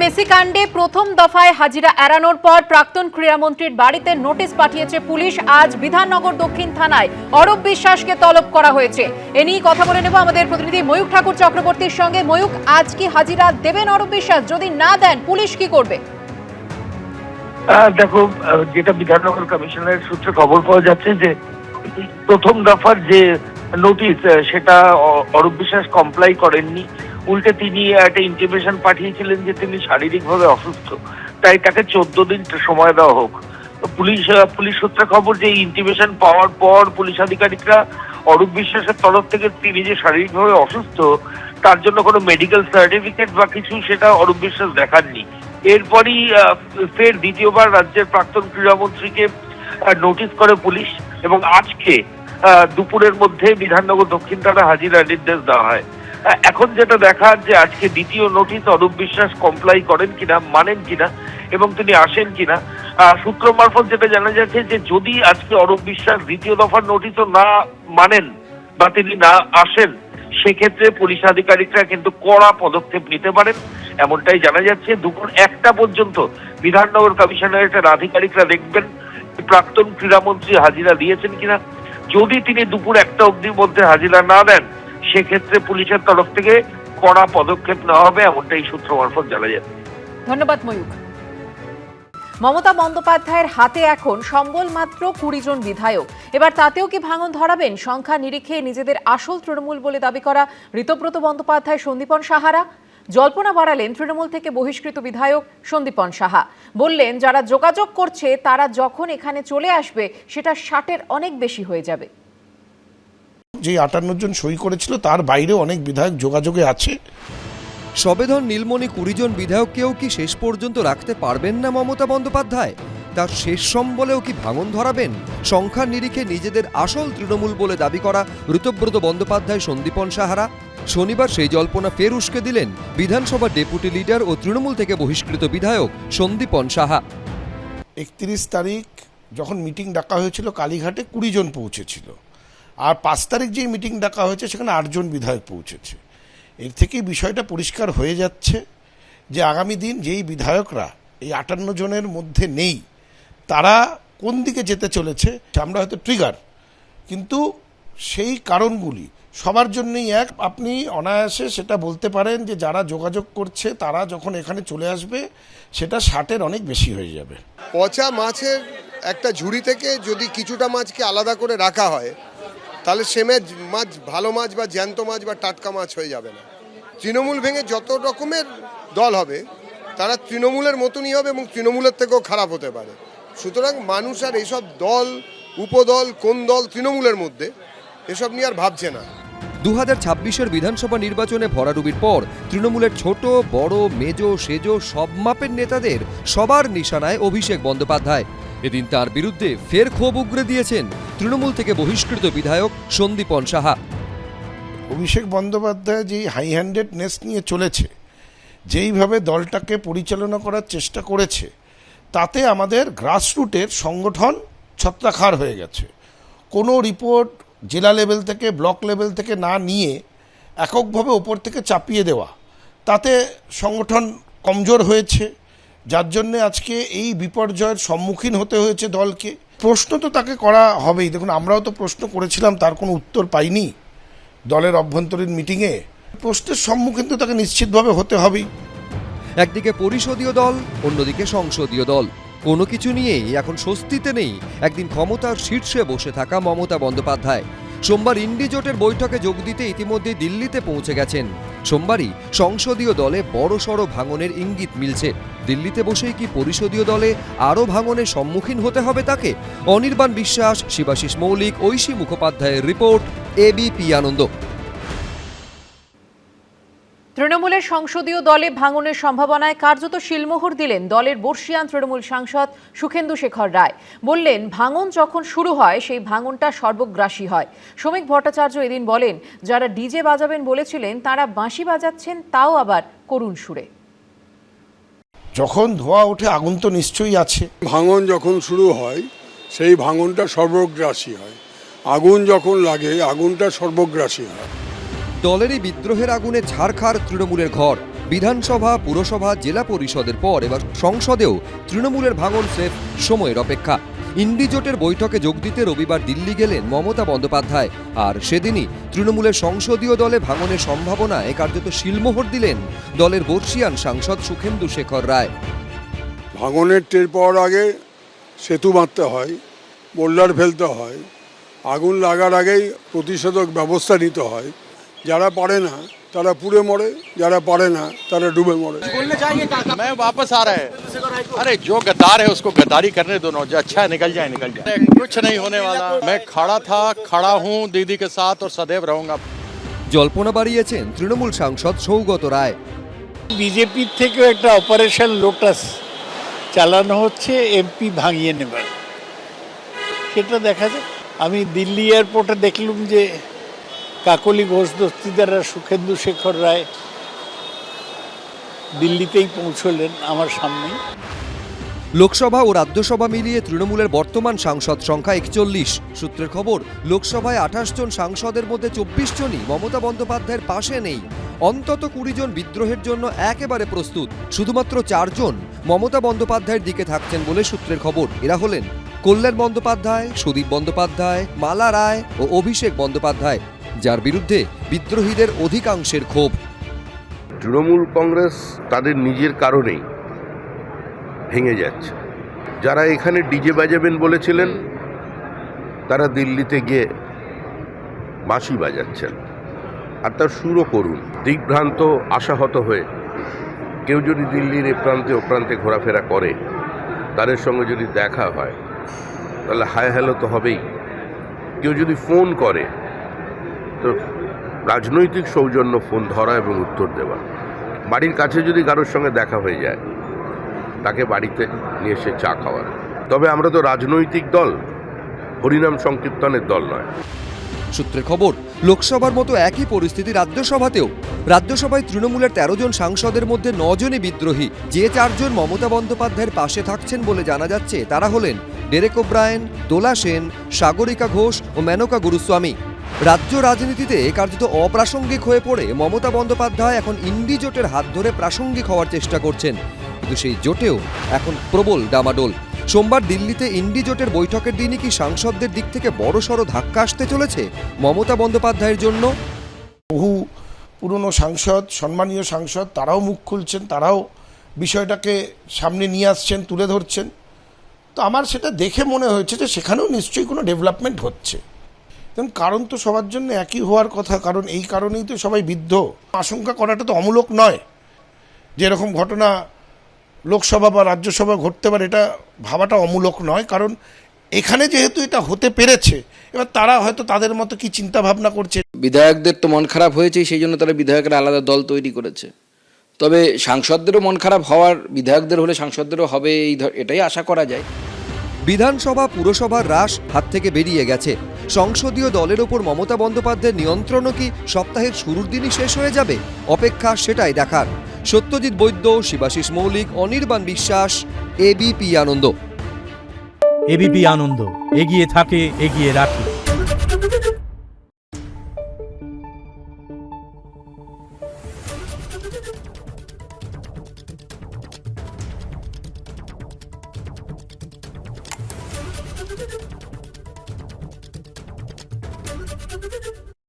Messi কাণ্ডে প্রথম দফায় হাজিরা এড়ানোর পর প্রাক্তন ক্রীড়ামন্ত্রীর বাড়িতে নোটিশ পাঠিয়েছে পুলিশ। আজ বিধাননগর দক্ষিণ থানায় অরূপ বিশ্বাসকে তলব করা হয়েছে। এ নিয়ে কথা বলে নেব আমাদের প্রতিনিধি ময়ূক ঠাকুর চক্রবর্তীর সঙ্গে। ময়ূক, আজ কি হাজিরা দেবেন অরূপ বিশ্বাস? যদি না দেন পুলিশ কি করবে? দেখো, যেটা বিধাননগর কমিশনের সূত্রে খবর পাওয়া যাচ্ছে যে প্রথম দফার যে নোটিশ সেটা অরূপ বিশ্বাস কমপ্লাই করেননি। উল্টে তিনি একটা ইন্টিমেশন পাঠিয়েছিলেন যে তিনি শারীরিকভাবে অসুস্থ, তাই তাকে 14 দিন সময় দেওয়া হোক। পুলিশ সূত্রে খবর যে ইন্টিমেশন পাওয়ার পর পুলিশ আধিকারিকরা অরূপ বিশ্বাসের তরফ থেকে তিনি যে শারীরিকভাবে অসুস্থ তার জন্য কোনো মেডিকেল সার্টিফিকেট বা কিছু সেটা অরূপ বিশ্বাস দেখাননি। এরপরই ফের দ্বিতীয়বার রাজ্যের প্রাক্তন ক্রীড়ামন্ত্রীকে নোটিশ করে পুলিশ এবং আজকে দুপুরের মধ্যে বিধাননগর দক্ষিণ থানা হাজিরার নির্দেশ দেওয়া হয়। এখন যেটা দেখার যে আজকে দ্বিতীয় নোটিশ অরূপ বিশ্বাস কমপ্লাই করেন কিনা, মানেন কিনা এবং তিনি আসেন কিনা। সূত্র মারফত যেটা জানা যাচ্ছে যে যদি আজকে অরূপ বিশ্বাস দ্বিতীয় দফার নোটিশও না মানেন বা তিনি না আসেন, সেক্ষেত্রে পুলিশ আধিকারিকরা কিন্তু কড়া পদক্ষেপ নিতে পারেন, এমনটাই জানা যাচ্ছে। দুপুর 1টা পর্যন্ত বিধাননগর কমিশনারেটের আধিকারিকরা দেখবেন প্রাক্তন ক্রীড়ামন্ত্রী হাজিরা দিয়েছেন কিনা। যদি তিনি দুপুর 1টা অবধির মধ্যে হাজিরা না দেন, সেক্ষেত্রে পুলিশের তরফ থেকে কড়া পদক্ষেপ নেওয়া হবে, এমনটাই সূত্র মারফত জানা যাচ্ছে। ধন্যবাদ ময়ূক। মমতা বন্দ্যোপাধ্যায়ের হাতে এখন সম্বল মাত্র 20 জন বিধায়ক। এবার তাতেও কি ভাঙন ধরাবেন সংখ্যা নিরিখে নিজেদের আসল তৃণমূল বলে দাবি করা ঋতব্রত বন্দ্যোপাধ্যায়, সন্দীপন সাহারা? জল্পনা বাড়ালেন তৃণমূল থেকে বহিষ্কৃত বিধায়ক সন্দীপন সাহা। বললেন যারা যোগাযোগ করছে তারা যখন এখানে চলে আসবে সেটা 60-এর অনেক বেশি হয়ে যাবে। যে 58 জন সই করেছিল তার বাইরেও অনেক বিধায়ক যোগাযোগে আছে। সবেধন নীলমণি 20 জন বিধায়ককেও কি শেষ পর্যন্ত রাখতে পারবেন না মমতা বন্দ্যোপাধ্যায়? তার শেষ সম্বলেও কি ভাঙন ধরাবেন সংখ্যার নিরিখে নিজেদের আসল তৃণমূল বলে দাবি করা ঋতব্রত বন্দ্যোপাধ্যায়, সন্দীপন সাহারা? শনিবার সেই জল্পনা ফের উস্কে দিলেন বিধানসভা ডেপুটি লিডার ও তৃণমূল থেকে বহিষ্কৃত বিধায়ক সন্দীপন সাহা। 31 তারিখ যখন মিটিং ডাকা হয়েছিল কালীঘাটে 20 জন পৌঁছেছিল, আর 5 তারিখ যেই মিটিং ডাকা হয়েছে সেখানে 8 জন বিধায়ক পৌঁছেছে। এর থেকেই বিষয়টা পরিষ্কার হয়ে যাচ্ছে যে আগামী দিন যেই বিধায়করা এই 58 জনের মধ্যে নেই তারা কোন দিকে যেতে চলেছে। আমরা হয়তো ট্রিগার, কিন্তু সেই কারণগুলি সবার জন্যই এক। আপনি অনায়াসে সেটা বলতে পারেন যে যারা যোগাযোগ করছে তারা যখন এখানে চলে আসবে সেটা 60-এর অনেক বেশি হয়ে যাবে। পচা মাছের একটা ঝুড়ি থেকে যদি কিছুটা মাছকে আলাদা করে রাখা হয় তাহলে সে মাছ ভালো মাছ বা জ্যান্ত মাছ বা টাটকা মাছ হয়ে যাবে না। তৃণমূল ভেঙে যত রকমের দল হবে তারা তৃণমূলের মতনই হবে এবং তৃণমূলের থেকেও খারাপ হতে পারে। সুতরাং মানুষ আর এইসব দল, উপদল, কোন দল তৃণমূলের মধ্যে এসব নিয়ে আর ভাবছে না। 2026-এর বিধানসভা নির্বাচনে ভরাডুবির পর তৃণমূলের ছোট বড় মেজো সেজো সব মাপের নেতাদের সবার নিশানায় অভিষেক বন্দ্যোপাধ্যায়। এদিন তার বিরুদ্ধে ফের ক্ষোভ উগরে দিয়েছেন তৃণমূল থেকে বহিষ্কৃত বিধায়ক সন্দীপন সাহা। অভিষেক বন্দ্যোপাধ্যায় যেই হাই হ্যান্ডেডনেস নিয়ে চলেছে, যেইভাবে দলটাকে পরিচালনা করার চেষ্টা করেছে, তাতে আমাদের গ্রাসরুটের সংগঠন ছত্রাখার হয়ে গেছে। কোনো রিপোর্ট জেলা লেভেল থেকে, ব্লক লেভেল থেকে না নিয়ে এককভাবে ওপর থেকে চাপিয়ে দেওয়া, তাতে সংগঠন কমজোর হয়েছে, যার জন্যে আজকে এই বিপর্যয়ের সম্মুখীন হতে হয়েছে দলকে। প্রশ্ন তো তাকে করা হবেই। দেখুন, আমরাও তো প্রশ্ন করেছিলাম, তার কোনো উত্তর পাইনি দলের অভ্যন্তরীণ মিটিংয়ে। প্রশ্নের সম্মুখীন তো তাকে নিশ্চিতভাবে হতে হবেই। একদিকে পরিষদীয় দল, অন্যদিকে সংসদীয় দল, কোনো কিছু নিয়েই এখন স্বস্তিতে নেই একদিন ক্ষমতার শীর্ষে বসে থাকা মমতা বন্দ্যোপাধ্যায়। সোমবার ইন্ডি জোটের বৈঠকে যোগ দিতে ইতিমধ্যে দিল্লিতে পৌঁছে গেছেন। সোমবারই সংসদীয় দলে বড়সড় ভাঙনের ইঙ্গিত মিলছে। দিল্লিতে বসেই কি পরিষদীয় দলে আরও ভাঙনের সম্মুখীন হতে হবে তাকে? অনির্বাণ বিশ্বাস, শিবাশিস মৌলিক, ঐশী মুখোপাধ্যায়ের রিপোর্ট, এবিপি আনন্দ। তৃণমূলের সংসদীয় দলে ভাঙনের সম্ভাবনায় কার্যত শিলমোহর দিলেন দলের বর্ষিয়ান তৃণমূল সাংসদ সুখেন্দু শেখর রায়। বললেন ভাঙন যখন শুরু হয় সেই ভাঙনটা সর্বগ্রাসী হয়। শ্রমিক ভট্টাচার্য এদিন বলেন যারা ডিজে বাজাবেন বলেছিলেন তারা বাঁশি বাজাচ্ছেন, তাও আবার করুণ সুরে। যখন ধোঁয়া ওঠে আগুন তো নিশ্চয়ই আছে। ভাঙন যখন শুরু হয় সেই ভাঙনটা সর্বগ্রাসী হয়। আগুন যখন লাগে আগুনটা সর্বগ্রাসী হয়। দলেরই বিদ্রোহের আগুনে ঝাড়খাড় তৃণমূলের ঘর। বিধানসভা, পুরসভা, জেলা পরিষদের পর এবার সংসদেও তৃণমূলের ভাঙন স্রেফ সময়ের অপেক্ষা। ইন্ডি জোটের বৈঠকে যোগ দিতে রবিবার দিল্লি গেলেন মমতা বন্দ্যোপাধ্যায়, আর সেদিনই তৃণমূলের সংসদীয় দলে ভাঙনের সম্ভাবনায় কার্যত শিলমোহর দিলেন দলের বর্ষিয়ান সাংসদ সুখেন্দু শেখর রায়। ভাঙনের টের পাওয়ার আগে সেতু বাঁধতে হয়, বোল্ডার ফেলতে হয়, আগুন লাগার আগেই প্রতিষেধক ব্যবস্থা নিতে হয়। যারা পারে না তারা পুড়ে মরে, যারা পারে না তারা ডুবে মরে। मैं वापस आ रहा है। अरे जो गद्दार है उसको गद्दारी करने दो ना, जो अच्छा है निकल जाए निकल जाए। कुछ नहीं होने वाला। मैं खड़ा हूँ दीदी के साथ और सदैव रहूंगा। জল্পনা বাড়িয়েছেন তৃণমূল সাংসদ সৌগত রায়। বিজেপির থেকেও একটা অপারেশন লোটাস চালানো হচ্ছে এমপি ভাঙিয়ে নেবার, সেটা দেখা যাক। আমি দিল্লি এয়ারপোর্টে দেখলুম যে কাকলি ঘোষ দস্তিদার আর সুখেন্দু শেখর রায় দিল্লিতেই পৌঁছলেন আমার সামনেই। লোকসভা ও রাজ্যসভা মিলিয়ে তৃণমূলের বর্তমান সাংসদ সংখ্যা 41। সূত্রের খবর, লোকসভায় 28 জন সাংসদের মধ্যে 24 জনই মমতা বন্দ্যোপাধ্যায়ের পাশে নেই। অন্তত 20 জন বিদ্রোহের জন্য একেবারে প্রস্তুত। শুধুমাত্র 4 জন মমতা বন্দ্যোপাধ্যায়ের দিকে থাকছেন বলে সূত্রের খবর। এরা হলেন কল্যাণ বন্দ্যোপাধ্যায়, সুদীপ বন্দ্যোপাধ্যায়, মালা রায় ও অভিষেক বন্দ্যোপাধ্যায়, যার বিরুদ্ধে বিদ্রোহীদের অধিকাংশের ক্ষোভ। তৃণমূল কংগ্রেস তাদের নিজের কারণেই ভেঙে যাচ্ছে। যারা এখানে ডিজে বাজাবেন বলেছিলেন তারা দিল্লিতে গিয়ে বাঁশি বাজাচ্ছেন, আর তার সুরও করুন। দিগ্ভ্রান্ত, আশাহত হয়ে কেউ যদি দিল্লির এ প্রান্তে ও প্রান্তে ঘোরাফেরা করে, তাদের সঙ্গে যদি দেখা হয় তাহলে হায় হ্যালো তো হবেই। কেউ যদি ফোন করে তো রাজনৈতিক সৌজন্য ফোন ধরা এবং উত্তর দেওয়া। বাড়ির কাছে যদি কারোর সঙ্গে দেখা হয়ে যায় তাকে বাড়িতে নিয়ে এসে চা খাওয়ার। তবে আমরা তো রাজনৈতিক দল, হরিনাম সংকীর্তনের দল নয়। সূত্রের খবর, লোকসভার মতো একই পরিস্থিতি রাজ্যসভাতেও। রাজ্যসভায় তৃণমূলের 13 জন সাংসদের মধ্যে 9 জনই বিদ্রোহী। যে 4 জন মমতা বন্দ্যোপাধ্যায়ের পাশে থাকছেন বলে জানা যাচ্ছে তারা হলেন ডেরেক ওব্রায়েন, দোলা সেন, সাগরিকা ঘোষ ও মেনকা গুরুস্বামী। রাজ্য রাজনীতিতে কার্যত অপ্রাসঙ্গিক হয়ে পড়ে মমতা বন্দ্যোপাধ্যায় এখন ইন্ডি জোটের হাত ধরে প্রাসঙ্গিক হওয়ার চেষ্টা করছেন, কিন্তু সেই জোটেও এখন প্রবল ডামাডোল। সোমবার দিল্লিতে ইন্ডি জোটের বৈঠকের দিনই কি সাংসদদের দিক থেকে বড়সড় ধাক্কা আসতে চলেছে মমতা বন্দ্যোপাধ্যায়ের জন্য? বহু পুরনো সাংসদ, সম্মানীয় সাংসদ, তারাও মুখ খুলছেন, তারাও বিষয়টাকে সামনে নিয়ে আসছেন, তুলে ধরছেন। তো আমার সেটা দেখে মনে হয়েছে যে সেখানেও নিশ্চয়ই কোনো ডেভেলপমেন্ট হচ্ছে। কারণ তো সবার জন্য একই হওয়ার কথা, কারণ এই কারণেই তো সবাই বিদ্ধ। আশঙ্কা করাটা তো অমূলক নয় যে এরকম ঘটনা লোকসভা বা রাজ্যসভা ঘটতে পারে, এটা ভাবাটা অমূলক নয়। কারণ এখানে যেহেতু এটা হতে পেরেছে, এবার তারা হয়তো তাদের মতো কি চিন্তা ভাবনা করছে। বিধায়কদের তো মন খারাপ হয়েছে, সেই জন্য তারা বিধায়কের আলাদা দল তৈরি করেছে। তবে সাংসদদেরও মন খারাপ হওয়ার, বিধায়কদের হলে সাংসদদেরও হবে, এটাই আশা করা যায়। বিধানসভা, পুরসভার রাশ হাত থেকে বেরিয়ে গেছে। সংসদীয় দলের ওপর মমতা বন্দ্যোপাধ্যায়ের নিয়ন্ত্রণও কি সপ্তাহের শুরুর দিনই শেষ হয়ে যাবে? অপেক্ষা সেটাই দেখার। সত্যজিৎ বৈদ্য, শিবাশিস মৌলিক, অনির্বাণ বিশ্বাস, এবিপি আনন্দ। এবিপি আনন্দ, এগিয়ে থাকে, এগিয়ে রাখে।